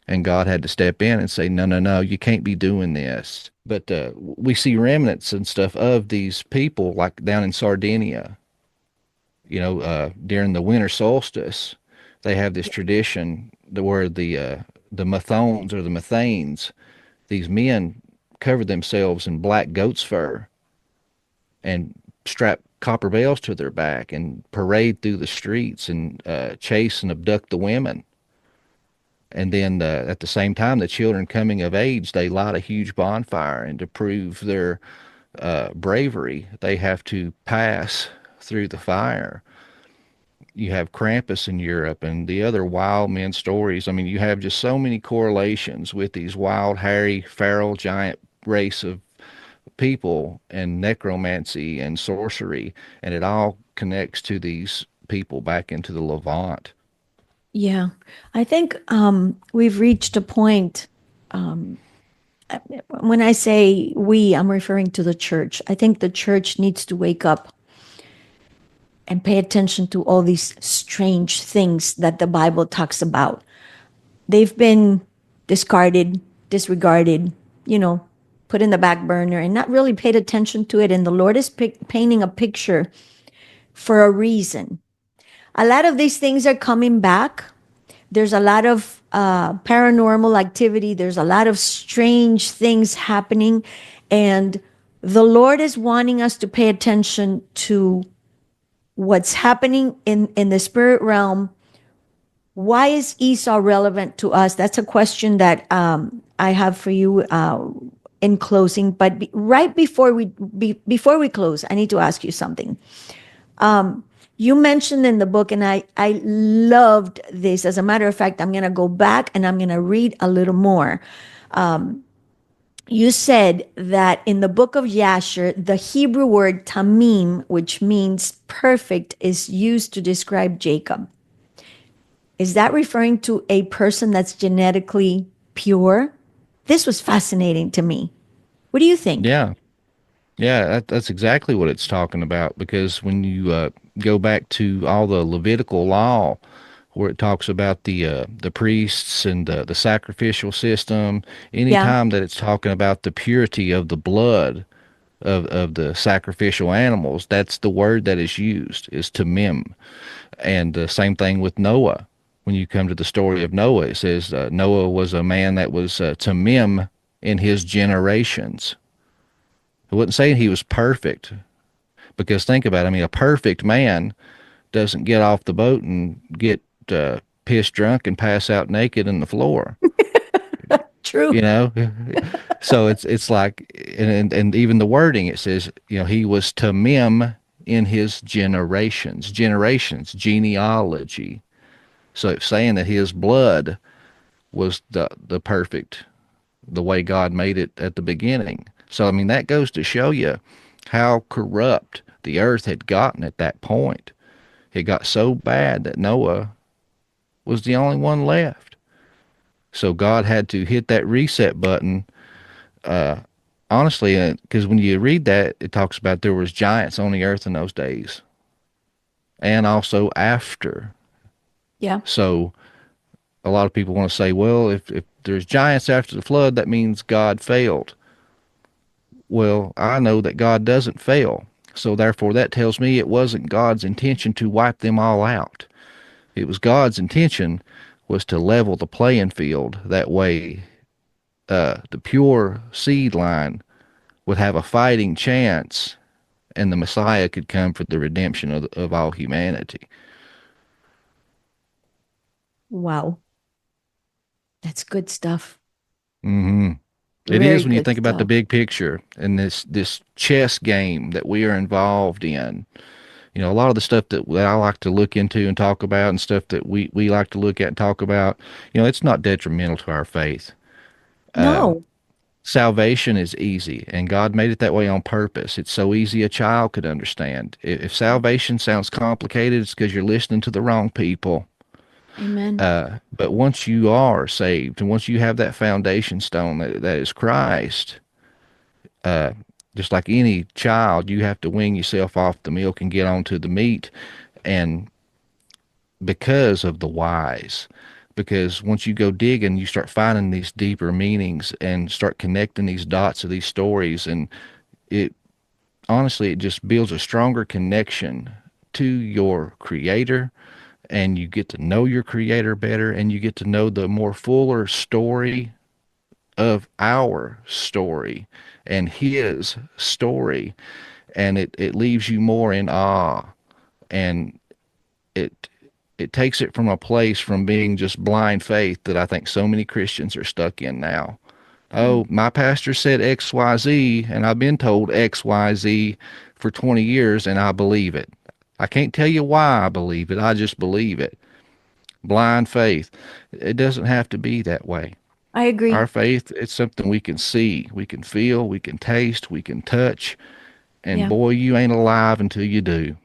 and God had to step in and say, no, no, no, you can't be doing this. But we see remnants and stuff of these people, like down in Sardinia, during the winter solstice, they have this tradition where the Mathones or the Mathanes, these men cover themselves in black goat's fur and strap copper bells to their back and parade through the streets and chase and abduct the women. And then at the same time, the children coming of age, they light a huge bonfire, and to prove their bravery, they have to pass through the fire. You have Krampus in Europe and the other wild men stories. I mean, you have just so many correlations with these wild, hairy, feral, giant race of people and necromancy and sorcery, and it all connects to these people back into the Levant. Yeah. I think we've reached a point. When I say we, I'm referring to the church. I think the church needs to wake up and pay attention to all these strange things that the Bible talks about. They've been discarded, disregarded, you know, put in the back burner and not really paid attention to it. And the Lord is painting a picture for a reason. A lot of these things are coming back. There's a lot of paranormal activity. There's a lot of strange things happening. And the Lord is wanting us to pay attention to what's happening in the spirit realm. Why is Esau relevant to us? That's a question that I have for you in closing. But right before we close, I need to ask you something. You mentioned in the book, and I loved this. As a matter of fact, I'm going to go back and I'm going to read a little more. You said that in the book of Yasher, the Hebrew word tamim, which means perfect, is used to describe Jacob. Is that referring to a person that's genetically pure? This was fascinating to me. What do you think? Yeah, yeah, that's exactly what it's talking about. Because when you go back to all the Levitical law, where it talks about the priests and the sacrificial system, Yeah. anytime that it's talking about the purity of the blood of the sacrificial animals, that's the word that is used, is tamim. And the same thing with Noah. When you come to the story of Noah, it says Noah was a man that was tamim in his generations. It wasn't saying he was perfect, because think about it. I mean, a perfect man doesn't get off the boat and get pissed drunk and pass out naked on the floor. True. You know, so it's like, and even the wording, it says, he was tamim in his generations. Generations, genealogy. So it's saying that his blood was the perfect, the way God made it at the beginning. So I mean that goes to show you how corrupt the earth had gotten at that point. It got so bad that Noah was the only one left. So God had to hit that reset button. Uh, Honestly, because when you read that, it talks about there was giants on the earth in those days, and also after. Yeah. So a lot of people want to say, well, if there's giants after the flood, that means God failed. Well, I know that God doesn't fail. So therefore, that tells me it wasn't God's intention to wipe them all out. It was God's intention was to level the playing field. That way, the pure seed line would have a fighting chance, and the Messiah could come for the redemption of all humanity. Wow. That's good stuff. Hmm. It Very is when you good think about the stuff. big picture and this chess game that we are involved in. You know, a lot of the stuff that I like to look into and talk about and stuff that we like to look at and talk about, you know, it's not detrimental to our faith. Uh, No. Salvation is easy, and God made it that way on purpose. It's so easy a child could understand. If salvation sounds complicated, it's because you're listening to the wrong people. Amen. But once you are saved, and once you have that foundation stone that is Christ, uh, just like any child, you have to wean yourself off the milk and get onto the meat. And because of the whys, because once you go digging, you start finding these deeper meanings and start connecting these dots of these stories, and it honestly it just builds a stronger connection to your creator, and you get to know your creator better, and you get to know the more fuller story of our story and his story, and it leaves you more in awe, and it it takes it from a place from being just blind faith that I think so many Christians are stuck in now. Oh, my pastor said XYZ, and I've been told XYZ for 20 years, and I believe it. I can't tell you why I believe it. I just believe it. Blind faith. It doesn't have to be that way. I agree. Our faith, it's something we can see, we can feel, we can taste, we can touch, and Yeah, boy, you ain't alive until you do.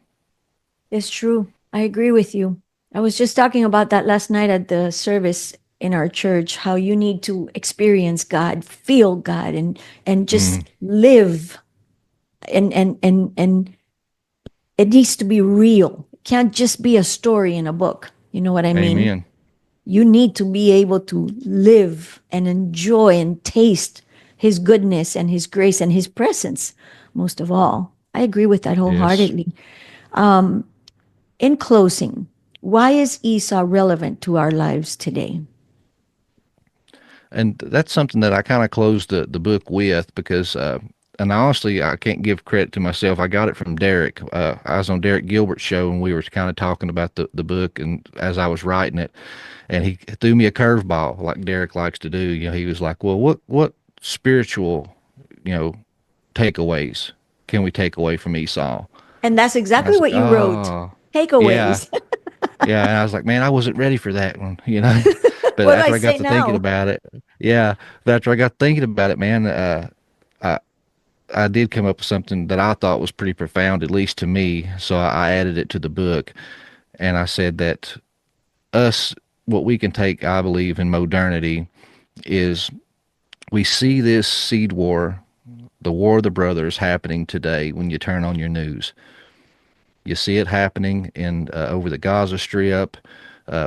it's true. I agree with you. I was just talking about that last night at the service in our church, how you need to experience God, feel God, and Mm, just live, and it needs to be real. It can't just be a story in a book. You know what I mean? amen. You need to be able to live and enjoy and taste his goodness and his grace and his presence, most of all. I agree with that Yes. wholeheartedly. In closing, why is Esau relevant to our lives today? And that's something that I kind of closed the book with because, and honestly, I can't give credit to myself. I got it from Derek. I was on Derek Gilbert's show, and we were kind of talking about the book, and as I was writing it, and he threw me a curveball like Derek likes to do. You know, he was like, "Well, what spiritual, you know, takeaways can we take away from Esau?" And that's And I exactly was like, what you wrote. "Oh, yeah." Takeaways. Yeah, and I was like, man, I wasn't ready for that one, you know. But What do I after I got say to thinking now? about it, yeah, but after I got thinking about it, man, I I did come up with something that I thought was pretty profound, at least to me. So I added it to the book, and I said that us, what we can take, I believe, in modernity, is we see this seed war, the war of the brothers, happening today. When you turn on your news, you see it happening in over the Gaza Strip,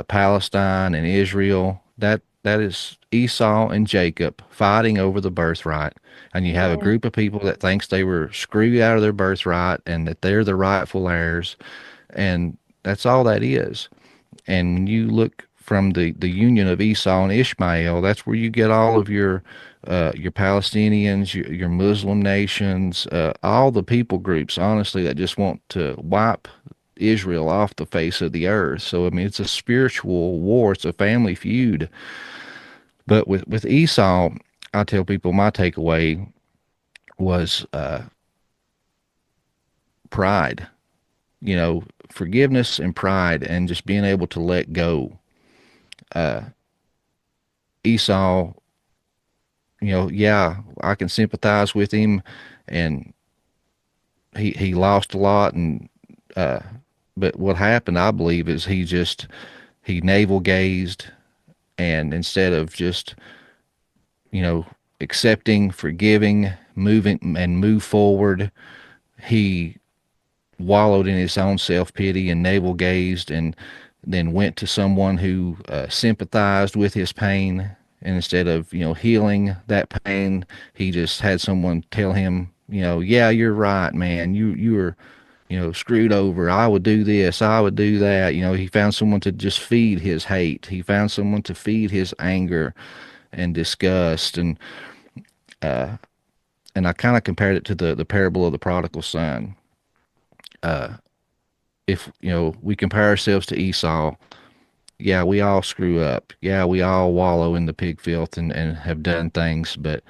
Palestine and Israel. That is Esau and Jacob fighting over the birthright, and you have a Right. group of people that thinks they were screwed out of their birthright and that they're the rightful heirs, and that's all that is. And when you look from the union of Esau and Ishmael, that's where you get all of your Palestinians, your Muslim nations, all the people groups, honestly, that just want to wipe Israel off the face of the earth. So I mean, it's a spiritual war. It's a family feud. But with Esau, I tell people my takeaway was pride. you know, forgiveness and pride and just being able to let go. Esau, you know, yeah, I can sympathize with him, and he lost a lot, and uh, but what happened, I believe, is he navel gazed, and instead of just, you know, accepting, forgiving, moving and move forward, he wallowed in his own self pity and navel gazed, and then went to someone who sympathized with his pain. And instead of, you know, healing that pain, he just had someone tell him, you know, yeah, you're right, man. You were, you know, screwed over. I would do this. I would do that. You know, he found someone to just feed his hate. He found someone to feed his anger and disgust. And I kind of compared it to the parable of the prodigal son. If, you know, we compare ourselves to Esau, yeah, we all screw up. Yeah, we all wallow in the pig filth and have done things, but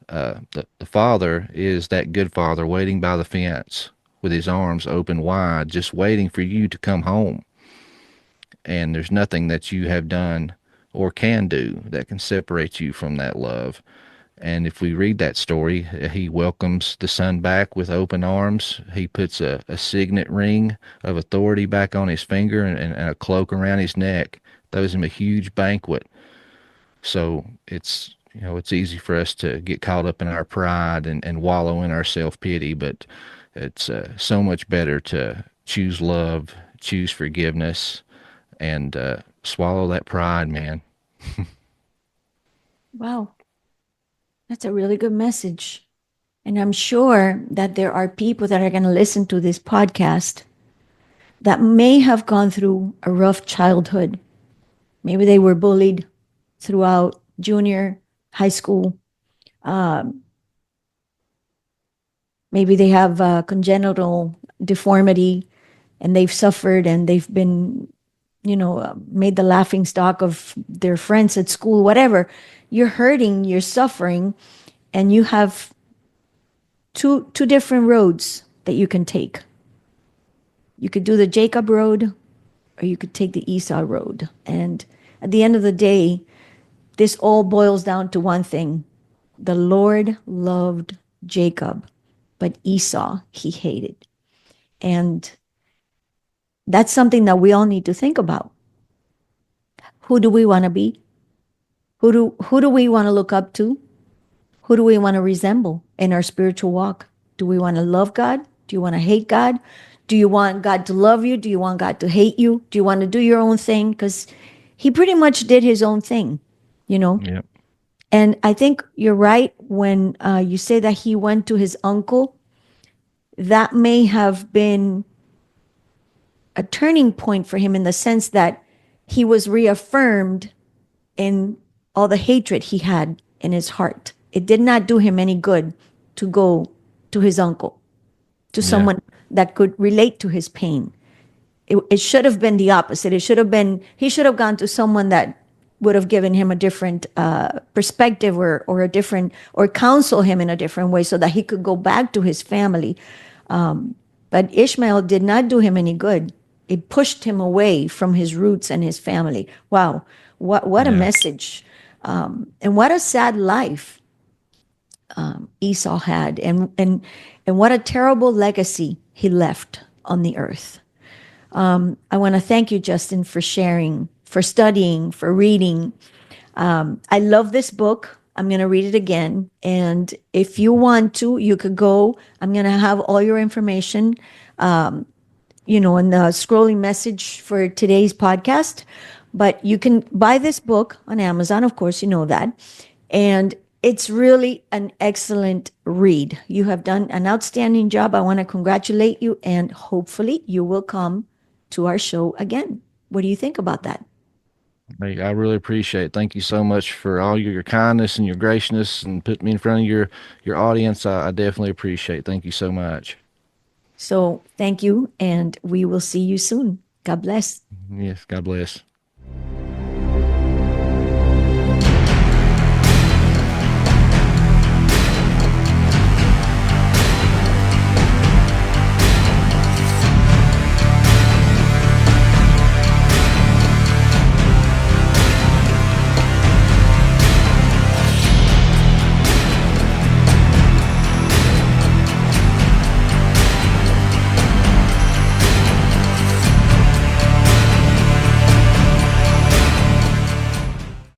the father is that good father waiting by the fence with his arms open wide, just waiting for you to come home. And there's nothing that you have done or can do that can separate you from that love. And if we read that story, he welcomes the son back with open arms. He puts a signet ring of authority back on his finger, and a cloak around his neck, throws him a huge banquet. So it's, you know, it's easy for us to get caught up in our pride and wallow in our self-pity, but it's so much better to choose love, choose forgiveness, and swallow that pride, man. Wow, that's a really good message. And I'm sure that there are people that are going to listen to this podcast that may have gone through a rough childhood. Maybe they were bullied throughout junior high school. Um, Maybe they have a congenital deformity and they've suffered and they've been, made the laughing stock of their friends at school, whatever. You're hurting, you're suffering, and you have two different roads that you can take. You could do the Jacob road or you could take the Esau road. And at the end of the day, this all boils down to one thing. The Lord loved Jacob, but Esau he hated. And that's something that we all need to think about. Who do we want to be? Who do we want to look up to? Who do we want to resemble in our spiritual walk? Do we want to love God? Do you want to hate God? Do you want God to love you? Do you want God to hate you? Do you want to do your own thing? Because he pretty much did his own thing, you know? Yep. And I think you're right when you say that he went to his uncle. That may have been a turning point for him in the sense that he was reaffirmed in all the hatred he had in his heart. It did not do him any good to go to his uncle, to Yeah. someone that could relate to his pain. It should have been the opposite. It should have been, he should have gone to someone that would have given him a different perspective or a different, or counsel him in a different way so that he could go back to his family. But Ishmael did not do him any good. It pushed him away from his roots and his family. Wow, what a Yeah. message. And what a sad life Esau had, and what a terrible legacy he left on the earth. I want to thank you, Justin, for sharing, for studying, for reading. I love this book. I'm going to read it again. And if you want to, you could go. I'm going to have all your information, in the scrolling message for today's podcast. But you can buy this book on Amazon, of course, you know that. And it's really an excellent read. You have done an outstanding job. I want to congratulate you, and hopefully you will come to our show again. What do you think about that? Hey, I really appreciate it. Thank you so much for all your kindness and your graciousness and putting me in front of your audience. I definitely appreciate it. Thank you so much. So thank you, and we will see you soon. God bless. Yes, God bless.